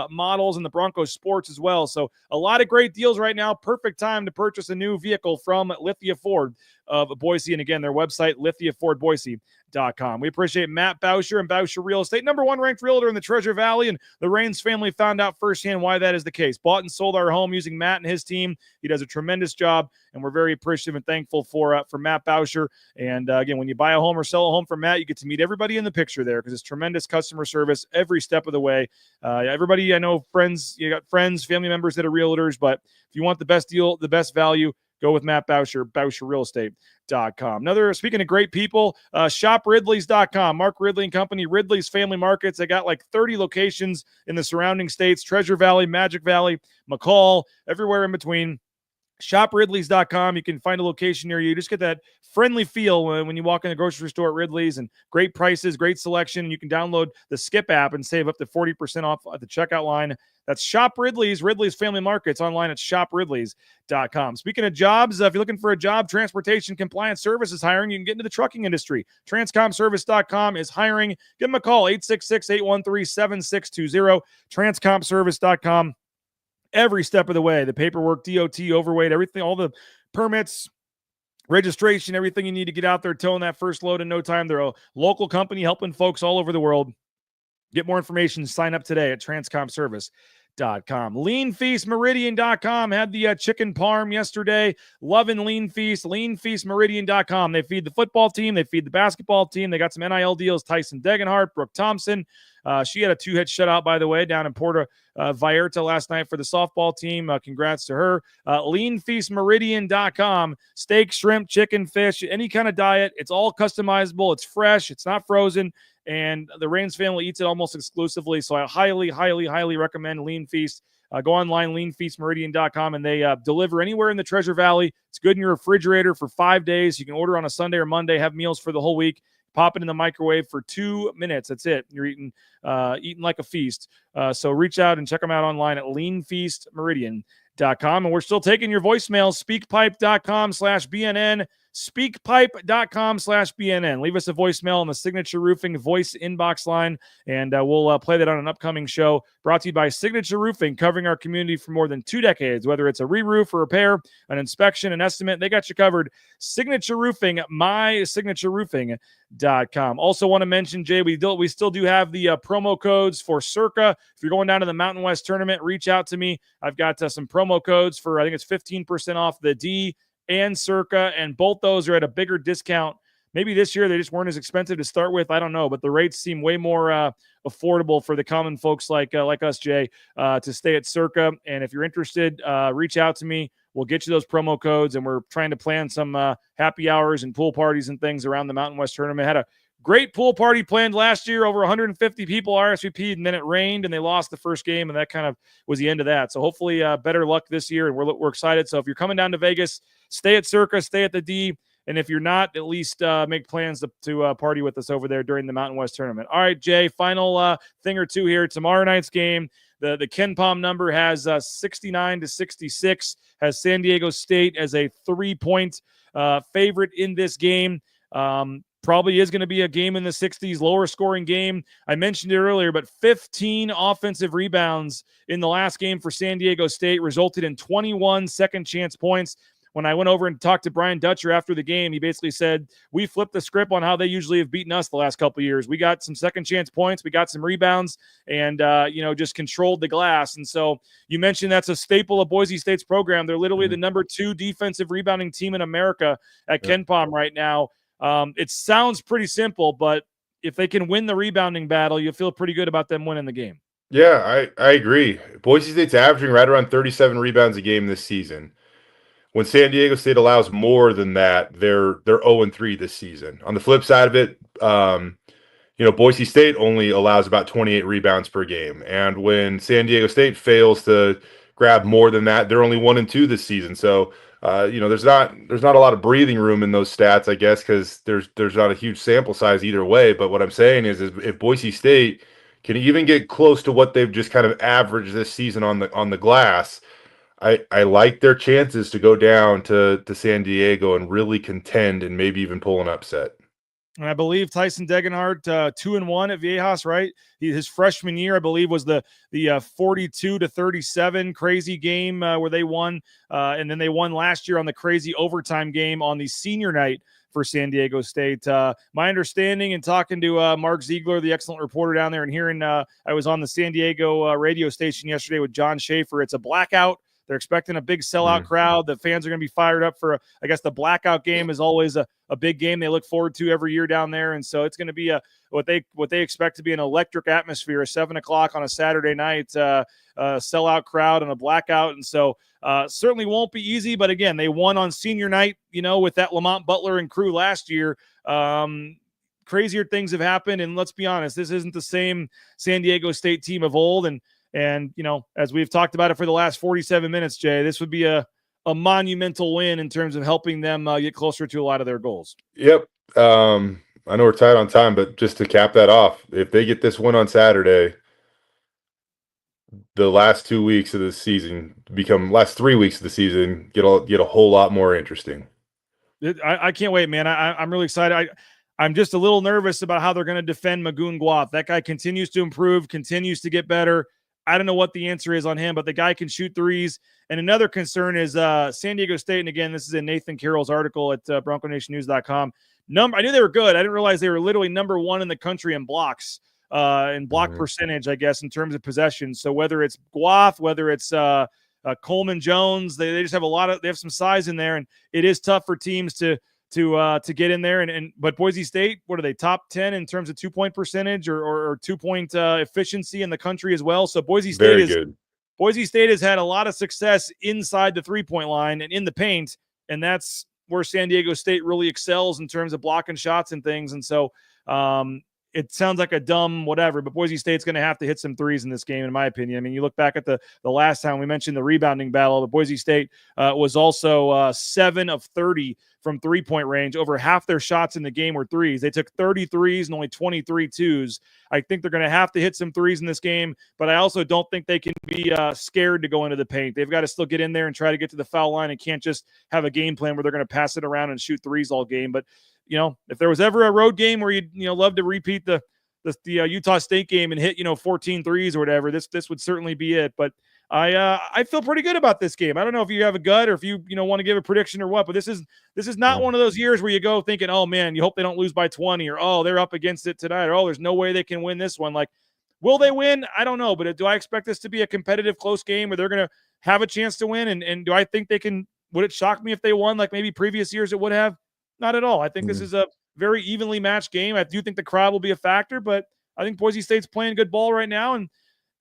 models and the Bronco Sports as well. So a lot of great deals right now. Perfect time to purchase a new vehicle from Lithia Ford of Boise. And again, their website, lithiafordboise.com. We appreciate Matt Bauscher and Bauscher Real Estate, #1 ranked realtor in the Treasure Valley. And the Raines family found out firsthand why that is the case. Bought and sold our home using Matt and his team. He does a tremendous job, and we're very appreciative and thankful for Matt Bauscher. And again, when you buy a home or sell a home from Matt, you get to meet everybody in the picture there, because it's tremendous customer service every step of the way. Everybody, I know, you got friends, family members that are realtors, but if you want the best deal, the best value, go with Matt Bauscher, BauscherRealEstate.com. Speaking of great people, ShopRidleys.com. Mark Ridley and Company, Ridley's Family Markets. They got like 30 locations in the surrounding states, Treasure Valley, Magic Valley, McCall, everywhere in between. ShopRidleys.com. You can find a location near you. Just get that friendly feel when you walk in the grocery store at Ridley's, and great prices, great selection. You can download the Skip app and save up to 40% off at the checkout line. That's Shop Ridley's, Ridley's Family Markets, online at shopridleys.com. Speaking of jobs, if you're looking for a job, Transportation Compliance Services hiring, you can get into the trucking industry. Transcomservice.com is hiring. Give them a call, 866-813-7620, transcomservice.com. Every step of the way, the paperwork, DOT, overweight, everything, all the permits, registration, everything you need to get out there towing that first load in no time. They're a local company helping folks all over the world. Get more information, sign up today at transcomservice.com. Leanfeastmeridian.com had the chicken parm yesterday. Loving Lean Feast. Leanfeastmeridian.com. They feed the football team. They feed the basketball team. They got some NIL deals. Tyson Degenhart, Brooke Thompson. She had a 2-hit shutout, by the way, down in Puerto Vallarta last night for the softball team. Congrats to her. Leanfeastmeridian.com. Steak, shrimp, chicken, fish, any kind of diet. It's all customizable. It's fresh. It's not frozen. And the Rains family eats it almost exclusively. So I highly, highly, highly recommend Lean Feast. Go online, leanfeastmeridian.com, and they deliver anywhere in the Treasure Valley. It's good in your refrigerator for 5 days. You can order on a Sunday or Monday, have meals for the whole week. Pop it in the microwave for 2 minutes. That's it. You're eating like a feast. So reach out and check them out online at leanfeastmeridian.com. And we're still taking your voicemails, speakpipe.com/BNN. Speakpipe.com/BNN. Leave us a voicemail on the Signature Roofing voice inbox line, and we'll play that on an upcoming show. Brought to you by Signature Roofing, covering our community for more than 2 decades. Whether it's a re-roof or repair, an inspection, an estimate, they got you covered. Signature Roofing, mysignatureroofing.com. Also want to mention, Jay, we still do have the promo codes for Circa. If you're going down to the Mountain West tournament, reach out to me. I've got some promo codes for, I think it's 15% off the D and Circa, and both those are at a bigger discount. Maybe this year they just weren't as expensive to start with. I don't know, but the rates seem way more affordable for the common folks like us, Jay, to stay at Circa. And if you're interested, reach out to me. We'll get you those promo codes, and we're trying to plan some happy hours and pool parties and things around the Mountain West tournament. Had a great pool party planned last year. Over 150 people RSVP'd, and then it rained, and they lost the first game, and that kind of was the end of that. So hopefully better luck this year, and we're excited. So if you're coming down to Vegas, stay at Circa, stay at the D, and if you're not, at least make plans to party with us over there during the Mountain West tournament. All right, Jay, final thing or two here. Tomorrow night's game, the Ken Pom number has 69-66, has San Diego State as a 3-point favorite in this game. Probably is going to be a game in the 60s, lower scoring game. I mentioned it earlier, but 15 offensive rebounds in the last game for San Diego State resulted in 21 second chance points. When I went over and talked to Brian Dutcher after the game, he basically said, we flipped the script on how they usually have beaten us the last couple of years. We got some second chance points. We got some rebounds and, just controlled the glass. And so you mentioned that's a staple of Boise State's program. They're literally the number 2 defensive rebounding team in America at Ken Pom right now. It sounds pretty simple, but if they can win the rebounding battle, you feel pretty good about them winning the game. Yeah, I agree. Boise State's averaging right around 37 rebounds a game this season. When San Diego State allows more than that, they're 0-3 this season. On the flip side of it, Boise State only allows about 28 rebounds per game. And when San Diego State fails to grab more than that, they're only 1-2 this season. So, there's not a lot of breathing room in those stats, I guess, because there's not a huge sample size either way. But what I'm saying is if Boise State can even get close to what they've just kind of averaged this season on the glass, I like their chances to go down to San Diego and really contend and maybe even pull an upset. And I believe Tyson Degenhart 2-1 at Viejas, right? His freshman year, I believe, was the 42-37 crazy game where they won, and then they won last year on the crazy overtime game on the senior night for San Diego State. My understanding and talking to Mark Ziegler, the excellent reporter down there, and hearing I was on the San Diego radio station yesterday with John Schaefer. It's a blackout. They're expecting a big sellout crowd. The fans are going to be fired up for, I guess the blackout game is always a big game they look forward to every year down there. And so it's going to be what they expect to be an electric atmosphere, 7:00 on a Saturday night, sellout crowd and a blackout. And so certainly won't be easy. But again, they won on senior night, with that Lamont Butler and crew last year. Crazier things have happened. And let's be honest, this isn't the same San Diego State team of old. And as we've talked about it for the last 47 minutes, Jay, this would be a monumental win in terms of helping them get closer to a lot of their goals. Yep. I know we're tight on time, but just to cap that off, if they get this win on Saturday, the last 2 weeks of the season last 3 weeks of the season get a whole lot more interesting. I can't wait, man. I'm really excited. I'm just a little nervous about how they're going to defend Magoon Guath. That guy continues to improve, continues to get better. I don't know what the answer is on him, but the guy can shoot threes. And another concern is San Diego State. And again, this is in Nathan Carroll's article at BroncoNationNews.com. I knew they were good. I didn't realize they were literally number 1 in the country in blocks. and block percentage, I guess, in terms of possession. So whether it's Guath, whether it's Coleman Jones, they just have they have some size in there, and it is tough for teams to get in there. But Boise State, what are they, top 10 in terms of 2-point percentage or 2-point efficiency in the country as well? So Boise State has had a lot of success inside the 3-point line and in the paint, and that's where San Diego State really excels in terms of blocking shots and things. And so it sounds like a dumb whatever, but Boise State's going to have to hit some threes in this game, in my opinion. I mean, you look back at the last time we mentioned the rebounding battle, but Boise State was also 7 of 30 from 3-point range. Over half their shots in the game were threes. They took 30 threes and only 23 twos. I think they're going to have to hit some threes in this game, but I also don't think they can be scared to go into the paint. They've got to still get in there and try to get to the foul line and can't just have a game plan where they're going to pass it around and shoot threes all game. But if there was ever a road game where you'd love to repeat the Utah State game and hit 14 threes or whatever, this would certainly be it. But I feel pretty good about this game. I don't know if you have a gut or if you want to give a prediction or what, but this is not one of those years where you go thinking, oh man, you hope they don't lose by 20, or oh, they're up against it tonight, or oh, there's no way they can win this one. Like, will they win? I don't know, but do I expect this to be a competitive, close game where they're going to have a chance to win? And do I think they can? Would it shock me if they won like maybe previous years it would have? Not at all. I think this is a very evenly matched game. I do think the crowd will be a factor, but I think Boise State's playing good ball right now. And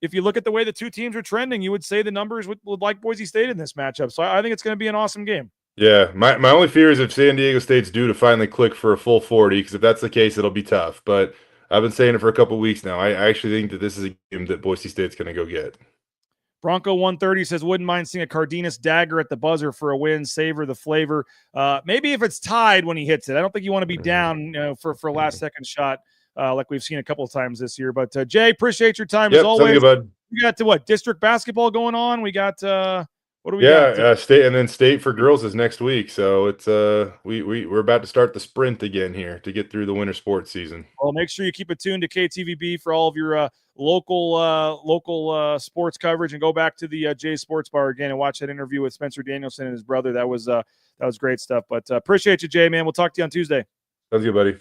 if you look at the way the two teams are trending, you would say the numbers would like Boise State in this matchup. So I think it's going to be an awesome game. Yeah, my only fear is if San Diego State's due to finally click for a full 40, because if that's the case, it'll be tough. But I've been saying it for a couple of weeks now. I actually think that this is a game that Boise State's going to go get. Bronco 130 says, wouldn't mind seeing a Cardenas dagger at the buzzer for a win. Savor the flavor. Maybe if it's tied when he hits it. I don't think you want to be down for a last-second shot like we've seen a couple of times this year. But, Jay, appreciate your time as always. Good, bud. We got district basketball going on. We got what do we got? State, and then state for girls is next week. So it's we're about to start the sprint again here to get through the winter sports season. Well, make sure you keep it tuned to KTVB for all of your local sports coverage, and go back to the Jay Sports Bar again and watch that interview with Spencer Danielson and his brother. That was great stuff. But appreciate you, Jay, man. We'll talk to you on Tuesday. Sounds good, buddy.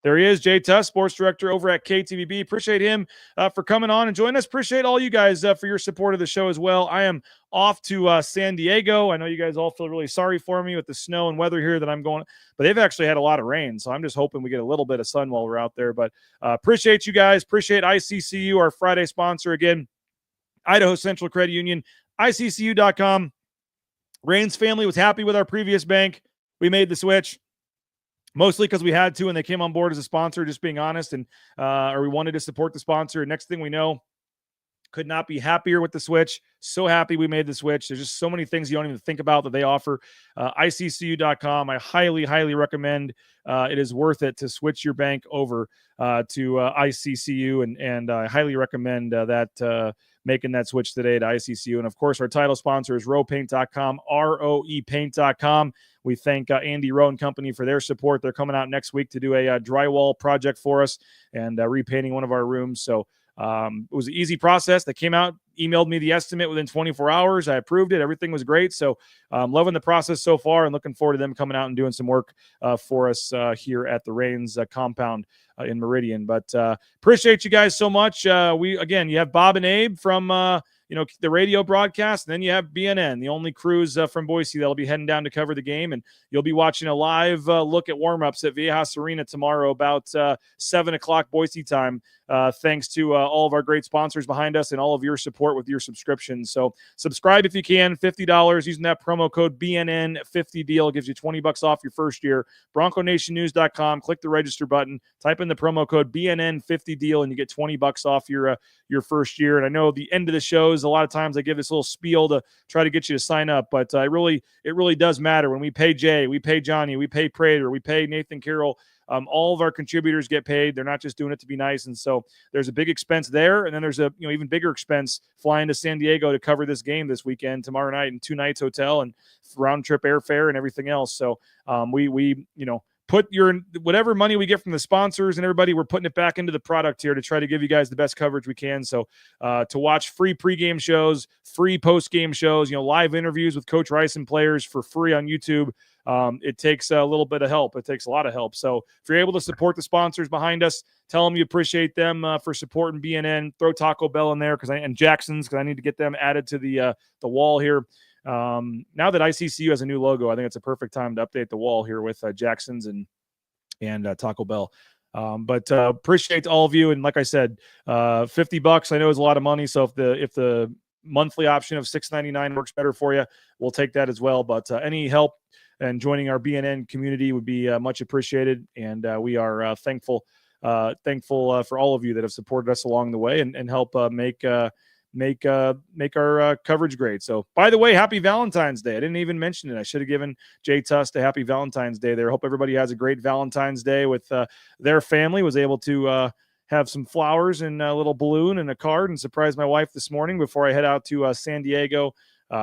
There he is, Jay Tust, sports director over at KTVB. Appreciate him for coming on and joining us. Appreciate all you guys for your support of the show as well. I am off to San Diego. I know you guys all feel really sorry for me with the snow and weather here that I'm going, but they've actually had a lot of rain, so I'm just hoping we get a little bit of sun while we're out there. But appreciate you guys. Appreciate ICCU, our Friday sponsor again, Idaho Central Credit Union, ICCU.com. Rain's family was happy with our previous bank. We made the switch. Mostly because we had to, and they came on board as a sponsor, just being honest, and or we wanted to support the sponsor. Next thing we know, could not be happier with the switch. So happy we made the switch. There's just so many things you don't even think about that they offer. ICCU.com. I highly, highly recommend. It is worth it to switch your bank over to ICCU, and I highly recommend that making that switch today to ICCU. And of course, our title sponsor is roepaint.com, roepaint.com. We thank Andy Rowe and company for their support. They're coming out next week to do a drywall project for us and repainting one of our rooms. So it was an easy process. They came out, emailed me the estimate within 24 hours. I approved it. Everything was great. So I'm loving the process so far and looking forward to them coming out and doing some work for us here at the Rains compound in Meridian. But appreciate you guys so much. You have Bob and Abe from the radio broadcast, and then you have BNN, the only crews from Boise that'll be heading down to cover the game, and you'll be watching a live look at warm-ups at Viejas Arena tomorrow about 7 o'clock Boise time, thanks to all of our great sponsors behind us and all of your support with your subscriptions. So subscribe if you can, $50 using that promo code BNN50 deal. It gives you $20 off your first year. BroncoNationNews.com, click the register button, type in the promo code BNN50 deal, and you get $20 off your first year. And I know the end of the shows, a lot of times I give this little spiel to try to get you to sign up, but it really does matter. When we pay Jay, we pay Johnny, we pay Prater, we pay Nathan Carroll, all of our contributors get paid. They're not just doing it to be nice. And so there's a big expense there. And then there's a even bigger expense flying to San Diego to cover this game this weekend, tomorrow night, and 2 nights hotel and round trip airfare and everything else. So we put whatever money we get from the sponsors and everybody, we're putting it back into the product here to try to give you guys the best coverage we can. So to watch free pregame shows, free postgame shows, live interviews with Coach Rice and players for free on YouTube. it takes a little bit of help. It takes a lot of help. So if you're able to support the sponsors behind us, tell them you appreciate them for supporting BNN. Throw Taco Bell in there and Jackson's, because I need to get them added to the wall here. Now that ICCU has a new logo, I think it's a perfect time to update the wall here with Jackson's and Taco Bell. But appreciate all of you. And like I said, $50 I know is a lot of money. So if the monthly option of $6.99 works better for you, we'll take that as well. But any help and joining our BNN community would be much appreciated. And we are thankful for all of you that have supported us along the way and help make our coverage great. So, by the way, happy Valentine's Day. I didn't even mention it. I should have given Jay Tust a happy Valentine's Day there. Hope everybody has a great Valentine's Day with their family. Was able to have some flowers and a little balloon and a card and surprise my wife this morning before I head out to San Diego.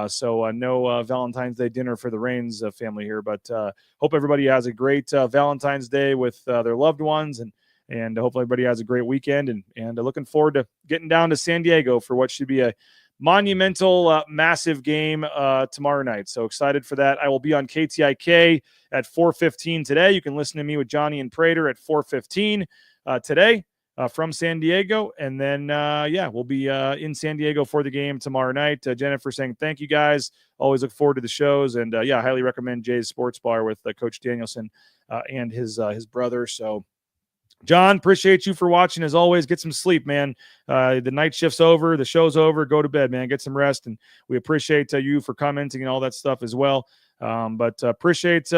So no Valentine's Day dinner for the Rains family here, but hope everybody has a great Valentine's Day with their loved ones, and hopefully everybody has a great weekend, and looking forward to getting down to San Diego for what should be a monumental, massive game tomorrow night. So excited for that. I will be on KTIK at 4:15 today. You can listen to me with Johnny and Prater at 4:15 today. From San Diego, and then we'll be in San Diego for the game tomorrow night. Jennifer saying thank you guys, always look forward to the shows, and highly recommend Jay's Sports Bar with Coach Danielson and his brother. So John, appreciate you for watching as always. Get some sleep, man. The night shift's over, the show's over, go to bed, man, get some rest, and we appreciate you for commenting and all that stuff as well. But appreciate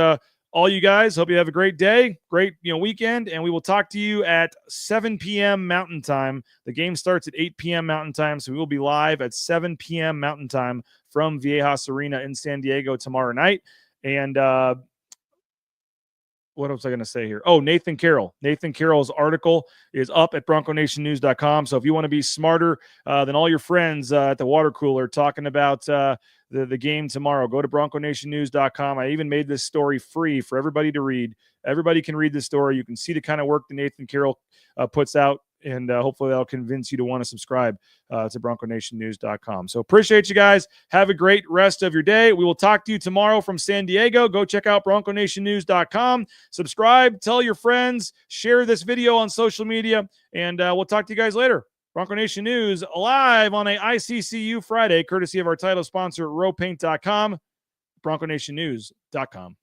all you guys. Hope you have a great day, great weekend, and we will talk to you at 7 p.m. Mountain Time. The game starts at 8 p.m. Mountain Time, so we will be live at 7 p.m. Mountain Time from Viejas Arena in San Diego tomorrow night. And what else was I going to say here? Oh, Nathan Carroll's article is up at BroncoNationNews.com. So if you want to be smarter than all your friends at the water cooler talking about the game tomorrow, go to BroncoNationNews.com. I even made this story free for everybody to read. Everybody can read this story. You can see the kind of work that Nathan Carroll puts out, and hopefully that'll convince you to want to subscribe to BroncoNationNews.com. So appreciate you guys. Have a great rest of your day. We will talk to you tomorrow from San Diego. Go check out BroncoNationNews.com. Subscribe, tell your friends, share this video on social media, and we'll talk to you guys later. Bronco Nation News live on a ICCU Friday, courtesy of our title sponsor, rowpaint.com, BroncoNationNews.com.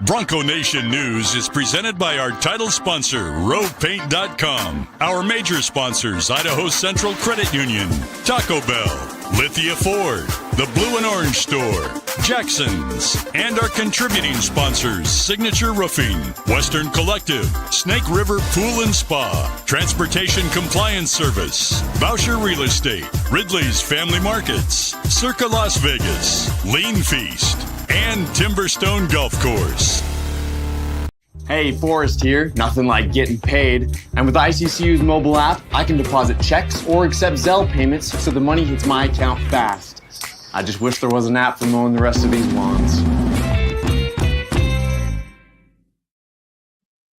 Bronco Nation News is presented by our title sponsor, rowpaint.com. Our major sponsors, Idaho Central Credit Union, Taco Bell, Lithia Ford, the Blue and Orange Store, Jackson's, and our contributing sponsors, Signature Roofing, Western Collective, Snake River Pool and Spa, Transportation Compliance Service, Boucher Real Estate, Ridley's Family Markets, Circa Las Vegas, Lean Feast, and Timberstone Golf Course. Hey, Forrest here. Nothing like getting paid. And with ICCU's mobile app, I can deposit checks or accept Zelle payments so the money hits my account fast. I just wish there was an app for mowing the rest of these lawns.